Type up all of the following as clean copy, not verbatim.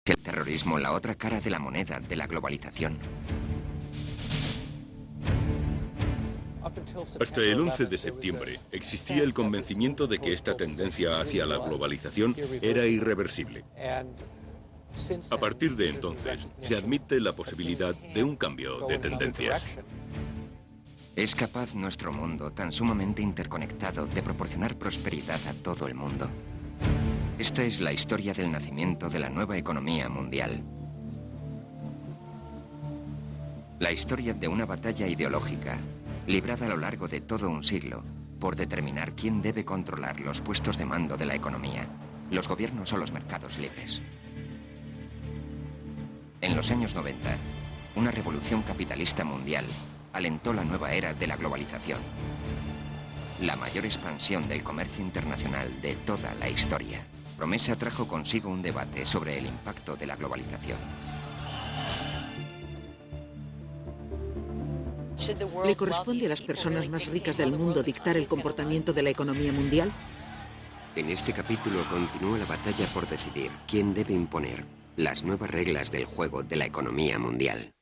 El terrorismo, la otra cara de la moneda de la globalización. Hasta el 11 de septiembre existía el convencimiento de que esta tendencia hacia la globalización era irreversible. A partir de entonces, se admite la posibilidad de un cambio de tendencias. ¿Es capaz nuestro mundo, tan sumamente interconectado, de proporcionar prosperidad a todo el mundo? Esta es la historia del nacimiento de la nueva economía mundial. La historia de una batalla ideológica, librada a lo largo de todo un siglo, por determinar quién debe controlar los puestos de mando de la economía, los gobiernos o los mercados libres. En los años 90, una revolución capitalista mundial alentó la nueva era de la globalización, la mayor expansión del comercio internacional de toda la historia. Promesa trajo consigo un debate sobre el impacto de la globalización. ¿Le corresponde a las personas más ricas del mundo dictar el comportamiento de la economía mundial? En este capítulo continúa la batalla por decidir quién debe imponer las nuevas reglas del juego de la economía mundial.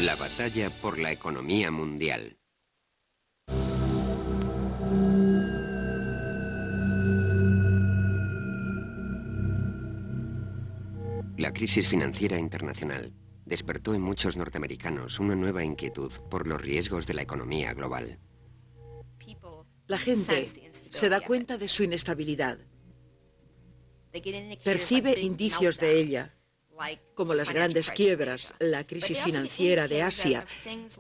La batalla por la economía mundial. La crisis financiera internacional despertó en muchos norteamericanos una nueva inquietud por los riesgos de la economía global. La gente se da cuenta de su inestabilidad. Percibe indicios de ella, como las grandes quiebras, la crisis financiera de Asia,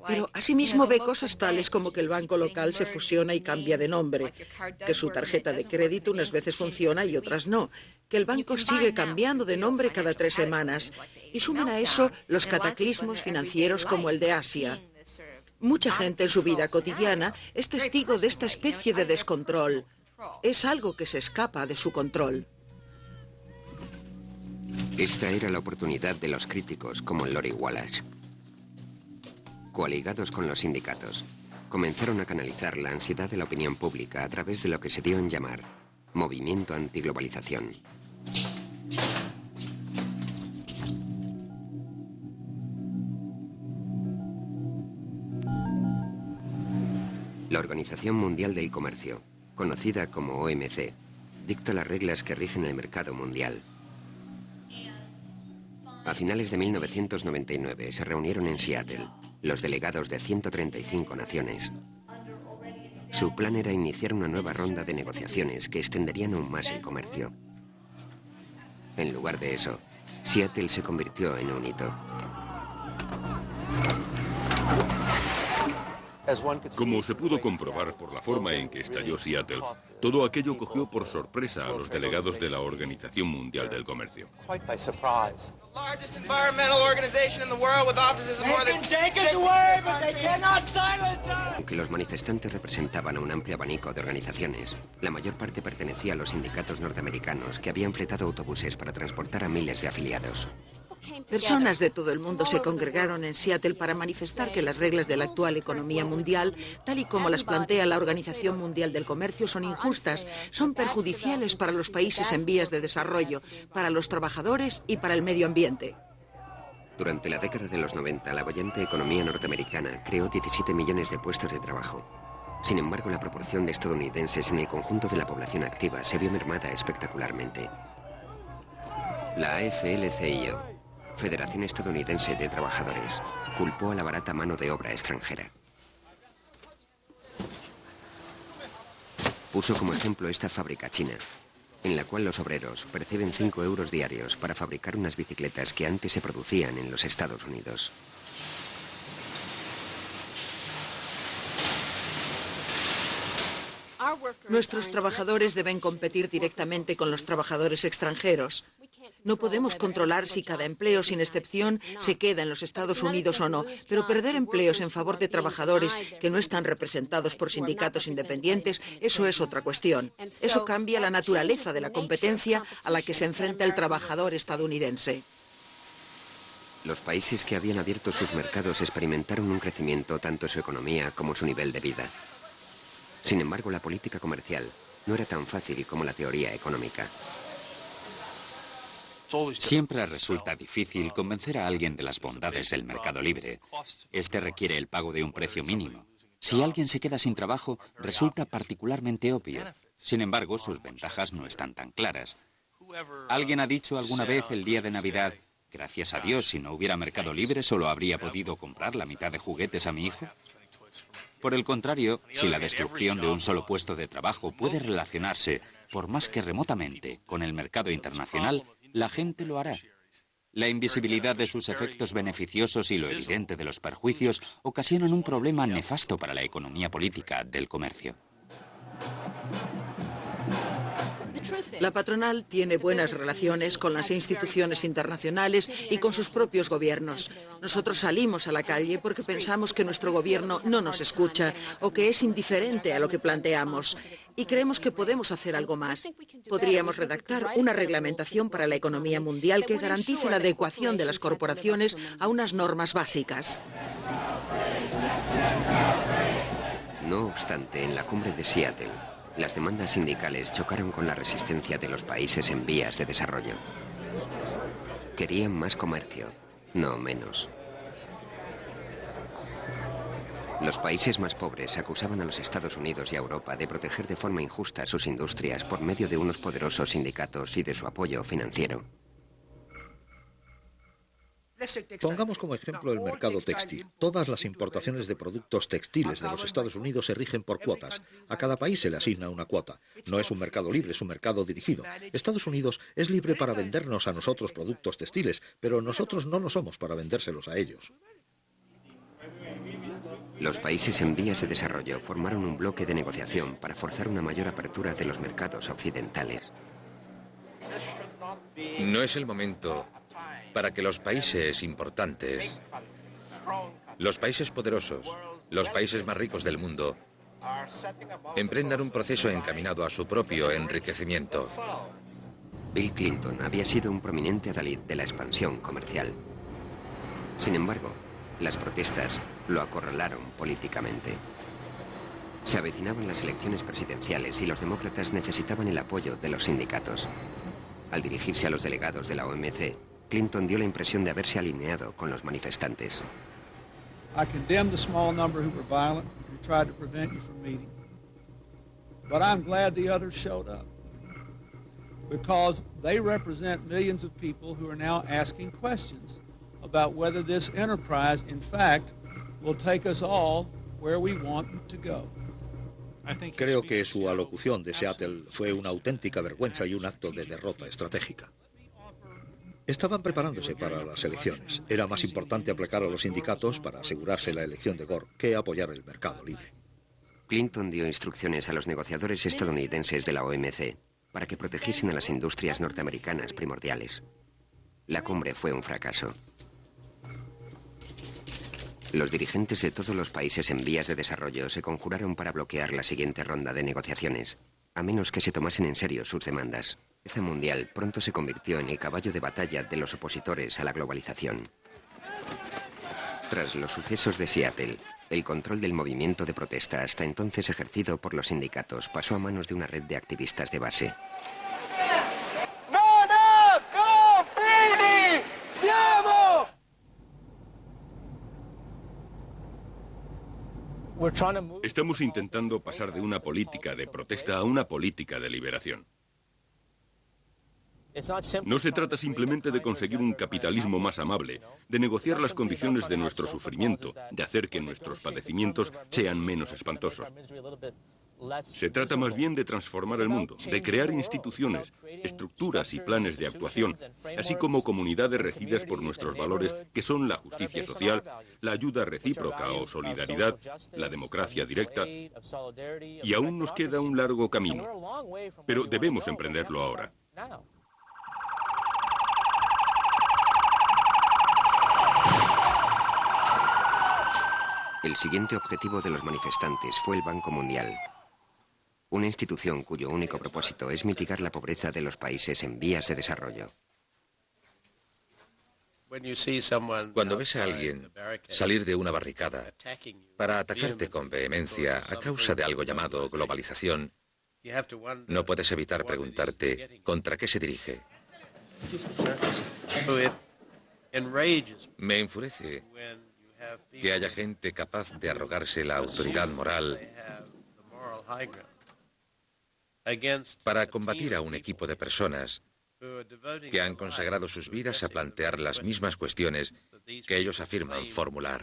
pero asimismo ve cosas tales como que el banco local se fusiona y cambia de nombre, que su tarjeta de crédito unas veces funciona y otras no, que el banco sigue cambiando de nombre cada 3 semanas, y suman a eso los cataclismos financieros como el de Asia. Mucha gente en su vida cotidiana es testigo de esta especie de descontrol. Es algo que se escapa de su control. Esta era la oportunidad de los críticos como Lori Wallace. Coaligados con los sindicatos, comenzaron a canalizar la ansiedad de la opinión pública a través de lo que se dio en llamar movimiento antiglobalización. La Organización Mundial del Comercio, conocida como OMC, dicta las reglas que rigen el mercado mundial. A finales de 1999 se reunieron en Seattle los delegados de 135 naciones. Su plan era iniciar una nueva ronda de negociaciones que extenderían aún más el comercio. En lugar de eso, Seattle se convirtió en un hito. Como se pudo comprobar por la forma en que estalló Seattle, todo aquello cogió por sorpresa a los delegados de la Organización Mundial del Comercio. Aunque los manifestantes representaban a un amplio abanico de organizaciones, la mayor parte pertenecía a los sindicatos norteamericanos que habían fletado autobuses para transportar a miles de afiliados. Personas de todo el mundo se congregaron en Seattle para manifestar que las reglas de la actual economía mundial, tal y como las plantea la Organización Mundial del Comercio, son injustas, son perjudiciales para los países en vías de desarrollo, para los trabajadores y para el medio ambiente. Durante la década de los 90, la boyante economía norteamericana creó 17 millones de puestos de trabajo. Sin embargo, la proporción de estadounidenses en el conjunto de la población activa se vio mermada espectacularmente. La AFL-CIO, Federación Estadounidense de Trabajadores, culpó a la barata mano de obra extranjera. Puso como ejemplo esta fábrica china, en la cual los obreros perciben 5 euros diarios para fabricar unas bicicletas que antes se producían en los Estados Unidos. Nuestros trabajadores deben competir directamente con los trabajadores extranjeros. No podemos controlar si cada empleo, sin excepción, se queda en los Estados Unidos o no, pero perder empleos en favor de trabajadores que no están representados por sindicatos independientes, eso es otra cuestión. Eso cambia la naturaleza de la competencia a la que se enfrenta el trabajador estadounidense. Los países que habían abierto sus mercados experimentaron un crecimiento tanto en su economía como en su nivel de vida. Sin embargo, la política comercial no era tan fácil como la teoría económica. Siempre resulta difícil convencer a alguien de las bondades del mercado libre. Este requiere el pago de un precio mínimo. Si alguien se queda sin trabajo, resulta particularmente obvio. Sin embargo, sus ventajas no están tan claras. ¿Alguien ha dicho alguna vez el día de Navidad: gracias a Dios, si no hubiera mercado libre, solo habría podido comprar la mitad de juguetes a mi hijo? Por el contrario, si la destrucción de un solo puesto de trabajo puede relacionarse, por más que remotamente, con el mercado internacional, la gente lo hará. La invisibilidad de sus efectos beneficiosos y lo evidente de los perjuicios ocasionan un problema nefasto para la economía política del comercio. La patronal tiene buenas relaciones con las instituciones internacionales y con sus propios gobiernos. Nosotros salimos a la calle porque pensamos que nuestro gobierno no nos escucha o que es indiferente a lo que planteamos. Y creemos que podemos hacer algo más. Podríamos redactar una reglamentación para la economía mundial que garantice la adecuación de las corporaciones a unas normas básicas. No obstante, en la cumbre de Seattle, las demandas sindicales chocaron con la resistencia de los países en vías de desarrollo. Querían más comercio, no menos. Los países más pobres acusaban a los Estados Unidos y a Europa de proteger de forma injusta sus industrias por medio de unos poderosos sindicatos y de su apoyo financiero. Pongamos como ejemplo el mercado textil. Todas las importaciones de productos textiles de los Estados Unidos se rigen por cuotas. A cada país se le asigna una cuota. No es un mercado libre, es un mercado dirigido. Estados Unidos es libre para vendernos a nosotros productos textiles, pero nosotros no lo somos para vendérselos a ellos. Los países en vías de desarrollo formaron un bloque de negociación para forzar una mayor apertura de los mercados occidentales. No es el momento para que los países importantes, los países poderosos, los países más ricos del mundo, emprendan un proceso encaminado a su propio enriquecimiento. Bill Clinton había sido un prominente adalid de la expansión comercial. Sin embargo, las protestas lo acorralaron políticamente. Se avecinaban las elecciones presidenciales y los demócratas necesitaban el apoyo de los sindicatos. Al dirigirse a los delegados de la OMC, Clinton dio la impresión de haberse alineado con los manifestantes. I condemn the small number who were violent and tried to prevent you from meeting. But I'm glad the others showed up, because they represent millions of people who are now asking questions about whether this enterprise, in fact, will take us all where we want to go. Creo que su alocución de Seattle fue una auténtica vergüenza y un acto de derrota estratégica. Estaban preparándose para las elecciones. Era más importante aplacar a los sindicatos para asegurarse la elección de Gore que apoyar el mercado libre. Clinton dio instrucciones a los negociadores estadounidenses de la OMC para que protegiesen a las industrias norteamericanas primordiales. La cumbre fue un fracaso. Los dirigentes de todos los países en vías de desarrollo se conjuraron para bloquear la siguiente ronda de negociaciones, a menos que se tomasen en serio sus demandas. La guerra mundial pronto se convirtió en el caballo de batalla de los opositores a la globalización. Tras los sucesos de Seattle, el control del movimiento de protesta hasta entonces ejercido por los sindicatos pasó a manos de una red de activistas de base. Estamos intentando pasar de una política de protesta a una política de liberación. No se trata simplemente de conseguir un capitalismo más amable, de negociar las condiciones de nuestro sufrimiento, de hacer que nuestros padecimientos sean menos espantosos. Se trata más bien de transformar el mundo, de crear instituciones, estructuras y planes de actuación, así como comunidades regidas por nuestros valores, que son la justicia social, la ayuda recíproca o solidaridad, la democracia directa. Y aún nos queda un largo camino, pero debemos emprenderlo ahora. El siguiente objetivo de los manifestantes fue el Banco Mundial, una institución cuyo único propósito es mitigar la pobreza de los países en vías de desarrollo. Cuando ves a alguien salir de una barricada para atacarte con vehemencia a causa de algo llamado globalización, no puedes evitar preguntarte ¿contra qué se dirige? Me enfurece que haya gente capaz de arrogarse la autoridad moral para combatir a un equipo de personas que han consagrado sus vidas a plantear las mismas cuestiones que ellos afirman formular.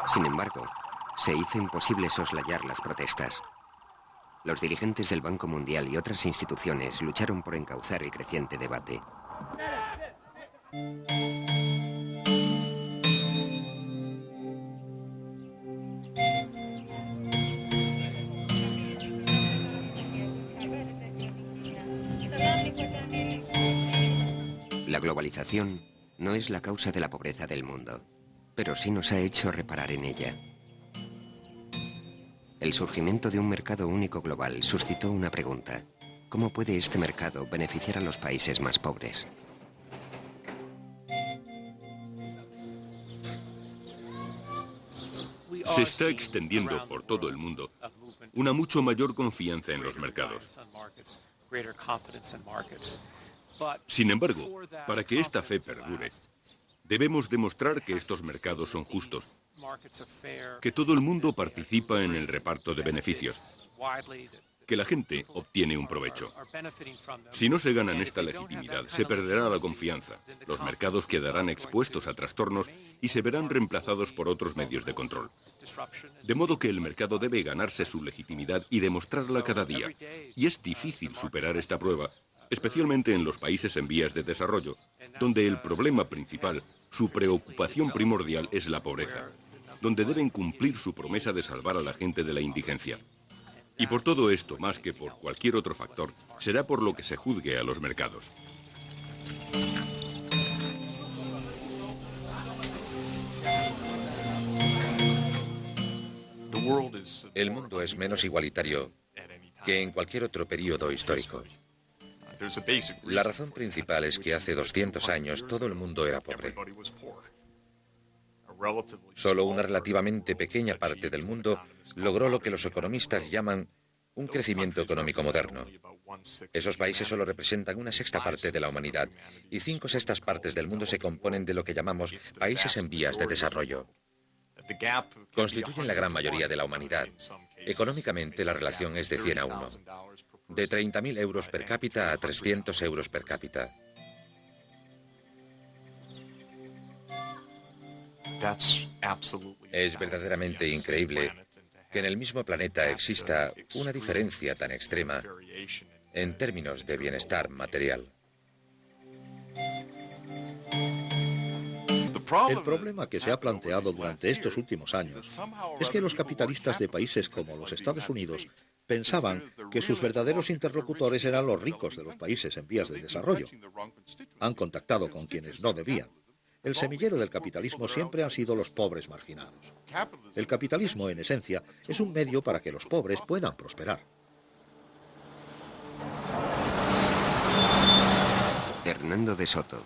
Sin embargo, se hizo imposible soslayar las protestas. Los dirigentes del Banco Mundial y otras instituciones lucharon por encauzar el creciente debate. La globalización no es la causa de la pobreza del mundo, pero sí nos ha hecho reparar en ella. El surgimiento de un mercado único global suscitó una pregunta: ¿cómo puede este mercado beneficiar a los países más pobres? Se está extendiendo por todo el mundo una mucho mayor confianza en los mercados. Sin embargo, para que esta fe perdure, debemos demostrar que estos mercados son justos, que todo el mundo participa en el reparto de beneficios, que la gente obtiene un provecho. Si no se ganan esta legitimidad, se perderá la confianza, los mercados quedarán expuestos a trastornos y se verán reemplazados por otros medios de control. De modo que el mercado debe ganarse su legitimidad y demostrarla cada día. Y es difícil superar esta prueba, especialmente en los países en vías de desarrollo, donde el problema principal, su preocupación primordial es la pobreza, donde deben cumplir su promesa de salvar a la gente de la indigencia. Y por todo esto, más que por cualquier otro factor, será por lo que se juzgue a los mercados. El mundo es menos igualitario que en cualquier otro periodo histórico. La razón principal es que hace 200 años todo el mundo era pobre. Solo una relativamente pequeña parte del mundo logró lo que los economistas llaman un crecimiento económico moderno. Esos países solo representan una sexta parte de la humanidad y 5/6 partes del mundo se componen de lo que llamamos países en vías de desarrollo. Constituyen la gran mayoría de la humanidad. Económicamente la relación es de 100 a 1. De 30.000 euros per cápita a 300 euros per cápita. Es verdaderamente increíble que en el mismo planeta exista una diferencia tan extrema en términos de bienestar material. El problema que se ha planteado durante estos últimos años es que los capitalistas de países como los Estados Unidos pensaban que sus verdaderos interlocutores eran los ricos de los países en vías de desarrollo. Han contactado con quienes no debían. El semillero del capitalismo siempre han sido los pobres marginados. El capitalismo, en esencia, es un medio para que los pobres puedan prosperar. Hernando de Soto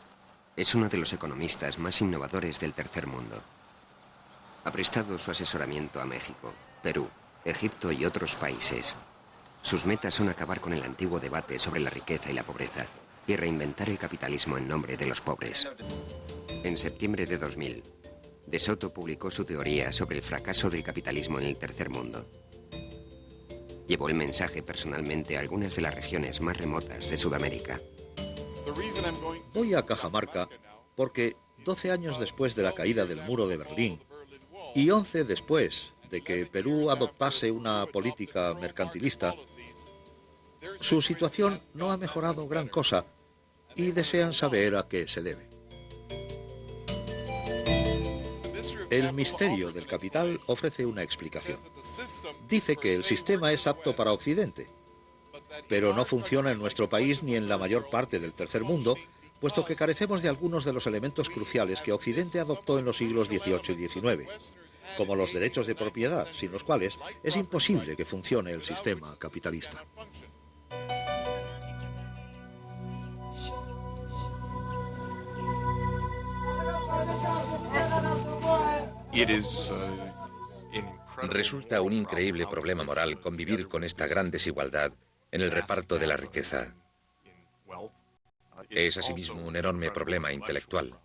es uno de los economistas más innovadores del tercer mundo. Ha prestado su asesoramiento a México, Perú, Egipto y otros países. Sus metas son acabar con el antiguo debate sobre la riqueza y la pobreza y reinventar el capitalismo en nombre de los pobres. En septiembre de 2000, de Soto publicó su teoría sobre el fracaso del capitalismo en el tercer mundo. Llevó el mensaje personalmente a algunas de las regiones más remotas de Sudamérica. Voy a Cajamarca porque 12 años después de la caída del muro de Berlín y 11 después de que Perú adoptase una política mercantilista, su situación no ha mejorado gran cosa y desean saber a qué se debe. El misterio del capital ofrece una explicación. Dice que el sistema es apto para Occidente, pero no funciona en nuestro país ni en la mayor parte del tercer mundo puesto que carecemos de algunos de los elementos cruciales que Occidente adoptó en los siglos XVIII y XIX, como los derechos de propiedad, sin los cuales es imposible que funcione el sistema capitalista. Resulta un increíble problema moral convivir con esta gran desigualdad en el reparto de la riqueza. Es asimismo un enorme problema intelectual.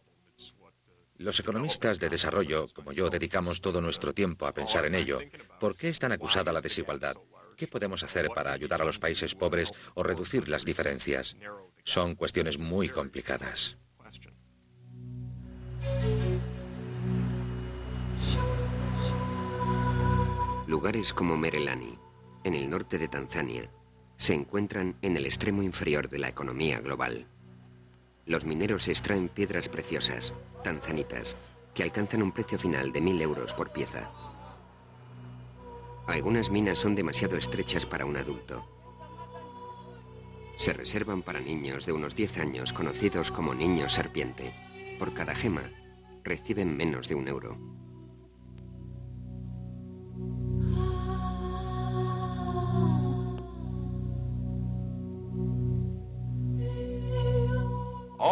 Los economistas de desarrollo, como yo, dedicamos todo nuestro tiempo a pensar en ello. ¿Por qué es tan acusada la desigualdad? ¿Qué podemos hacer para ayudar a los países pobres o reducir las diferencias? Son cuestiones muy complicadas. Lugares como Merelani, en el norte de Tanzania, se encuentran en el extremo inferior de la economía global. Los mineros extraen piedras preciosas, tanzanitas, que alcanzan un precio final de 1.000 euros por pieza. Algunas minas son demasiado estrechas para un adulto. Se reservan para niños de unos 10 años, conocidos como niños serpiente. Por cada gema, reciben menos de 1 euro.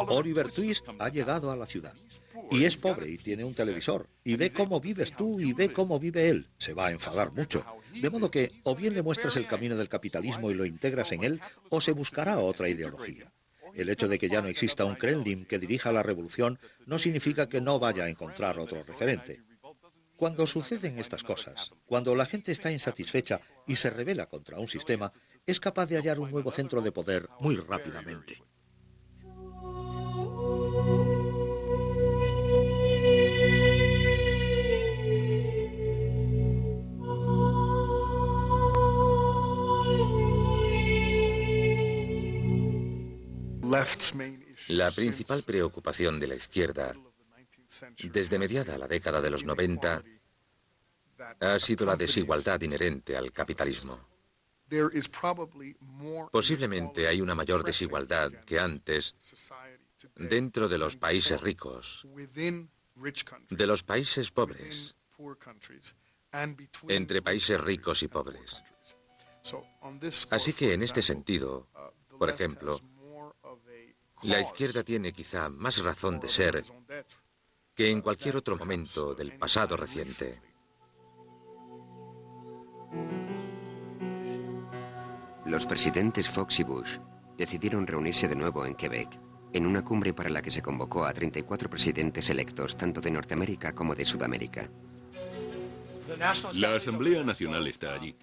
Oliver Twist ha llegado a la ciudad. Y es pobre y tiene un televisor. Y ve cómo vives tú y ve cómo vive él. Se va a enfadar mucho. De modo que o bien le muestras el camino del capitalismo y lo integras en él, o se buscará otra ideología. El hecho de que ya no exista un Kremlin que dirija la revolución no significa que no vaya a encontrar otro referente. Cuando suceden estas cosas, cuando la gente está insatisfecha y se rebela contra un sistema, es capaz de hallar un nuevo centro de poder muy rápidamente. La principal preocupación de la izquierda, desde mediada la década de los 90, ha sido la desigualdad inherente al capitalismo. Posiblemente hay una mayor desigualdad que antes dentro de los países ricos, de los países pobres, entre países ricos y pobres. Así que en este sentido, por ejemplo, la izquierda tiene quizá más razón de ser que en cualquier otro momento del pasado reciente. Los presidentes Fox y Bush decidieron reunirse de nuevo en Quebec, en una cumbre para la que se convocó a 34 presidentes electos, tanto de Norteamérica como de Sudamérica. La Asamblea Nacional está allí.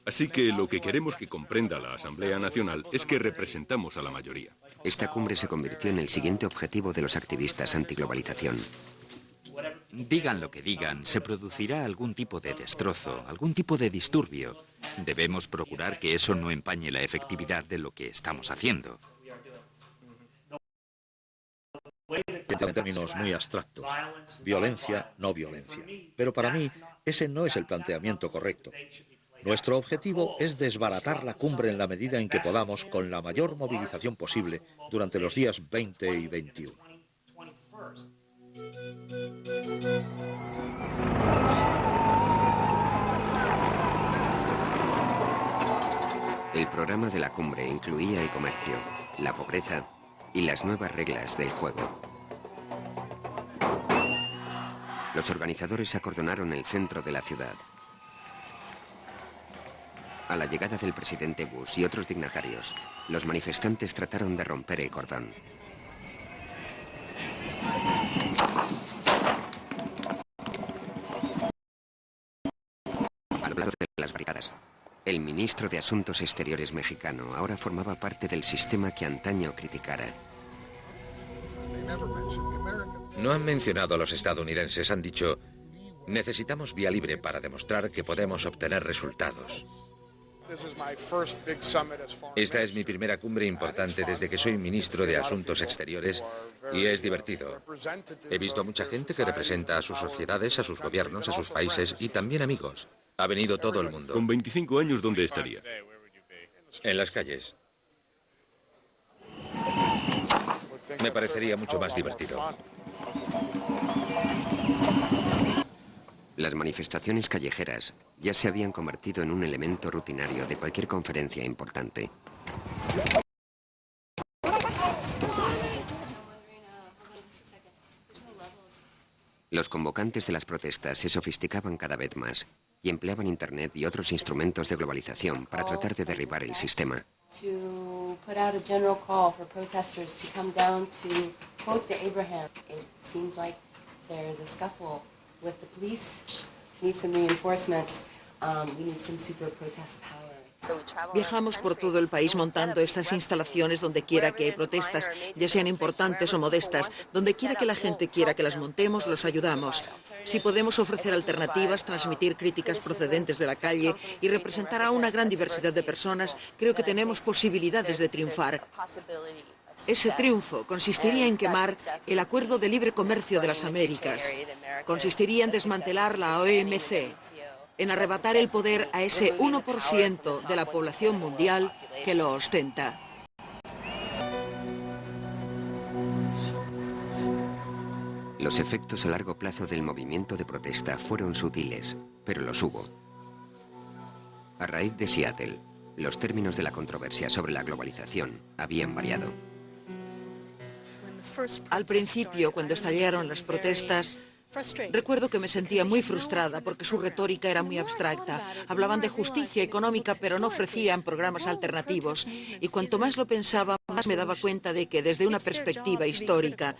Así que lo que queremos que comprenda la Asamblea Nacional es que representamos a la mayoría. Esta cumbre se convirtió en el siguiente objetivo de los activistas antiglobalización. Digan lo que digan, se producirá algún tipo de destrozo, algún tipo de disturbio. Debemos procurar que eso no empañe la efectividad de lo que estamos haciendo. En términos muy abstractos, violencia, no violencia. Pero para mí, ese no es el planteamiento correcto. Nuestro objetivo es desbaratar la cumbre en la medida en que podamos con la mayor movilización posible durante los días 20 y 21. El programa de la cumbre incluía el comercio, la pobreza y las nuevas reglas del juego. Los organizadores acordonaron el centro de la ciudad. A la llegada del presidente Bush y otros dignatarios, los manifestantes trataron de romper el cordón. Al lado de las barricadas, el ministro de Asuntos Exteriores mexicano ahora formaba parte del sistema que antaño criticara. No han mencionado a los estadounidenses, han dicho, necesitamos vía libre para demostrar que podemos obtener resultados. Esta es mi primera cumbre importante desde que soy ministro de Asuntos Exteriores y es divertido. He visto a mucha gente que representa a sus sociedades, a sus gobiernos, a sus países y también amigos. Ha venido todo el mundo. Con 25 años, ¿dónde estaría? En las calles. Me parecería mucho más divertido. Las manifestaciones callejeras ya se habían convertido en un elemento rutinario de cualquier conferencia importante. Los convocantes de las protestas se sofisticaban cada vez más y empleaban Internet y otros instrumentos de globalización para tratar de derribar el sistema. Viajamos por todo el país montando estas instalaciones donde quiera que hay protestas, ya sean importantes o modestas. Donde quiera que la gente quiera que las montemos, los ayudamos. Si podemos ofrecer alternativas, transmitir críticas procedentes de la calle y representar a una gran diversidad de personas, creo que tenemos posibilidades de triunfar. Ese triunfo consistiría en quemar el Acuerdo de Libre Comercio de las Américas. Consistiría en desmantelar la OMC, en arrebatar el poder a ese 1% de la población mundial que lo ostenta. Los efectos a largo plazo del movimiento de protesta fueron sutiles, pero los hubo. A raíz de Seattle, los términos de la controversia sobre la globalización habían variado. Al principio, cuando estallaron las protestas, recuerdo que me sentía muy frustrada porque su retórica era muy abstracta. Hablaban de justicia económica, pero no ofrecían programas alternativos. Y cuanto más lo pensaba, más me daba cuenta de que, desde una perspectiva histórica,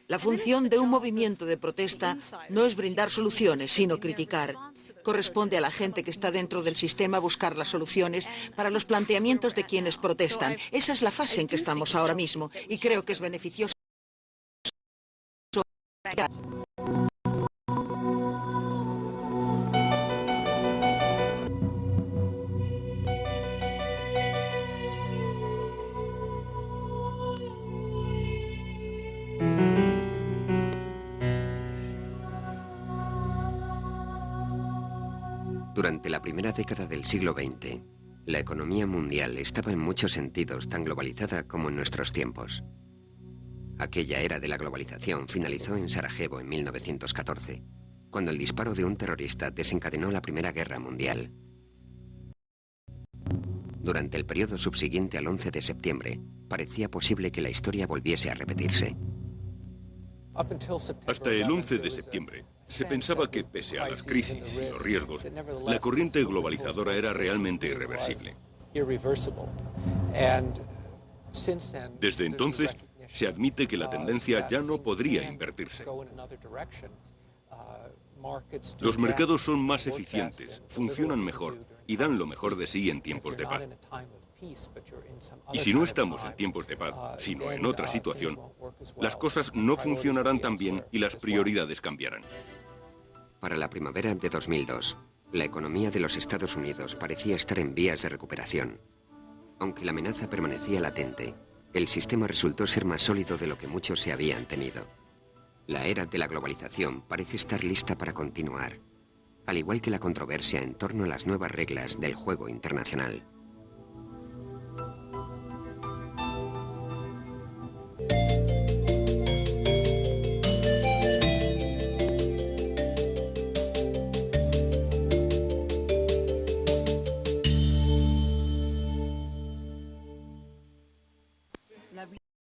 la función de un movimiento de protesta no es brindar soluciones, sino criticar. Corresponde a la gente que está dentro del sistema buscar las soluciones para los planteamientos de quienes protestan. Esa es la fase en que estamos ahora mismo y creo que es beneficioso. Durante la primera década del siglo XX, la economía mundial estaba en muchos sentidos tan globalizada como en nuestros tiempos. Aquella era de la globalización finalizó en Sarajevo en 1914, cuando el disparo de un terrorista desencadenó la Primera Guerra Mundial. Durante el periodo subsiguiente al 11 de septiembre, parecía posible que la historia volviese a repetirse. Hasta el 11 de septiembre, se pensaba que, pese a las crisis y los riesgos, la corriente globalizadora era realmente irreversible. Desde entonces, se admite que la tendencia ya no podría invertirse. Los mercados son más eficientes, funcionan mejor y dan lo mejor de sí en tiempos de paz. Y si no estamos en tiempos de paz, sino en otra situación, las cosas no funcionarán tan bien y las prioridades cambiarán. Para la primavera de 2002, la economía de los Estados Unidos parecía estar en vías de recuperación. Aunque la amenaza permanecía latente, el sistema resultó ser más sólido de lo que muchos se habían temido. La era de la globalización parece estar lista para continuar, al igual que la controversia en torno a las nuevas reglas del juego internacional.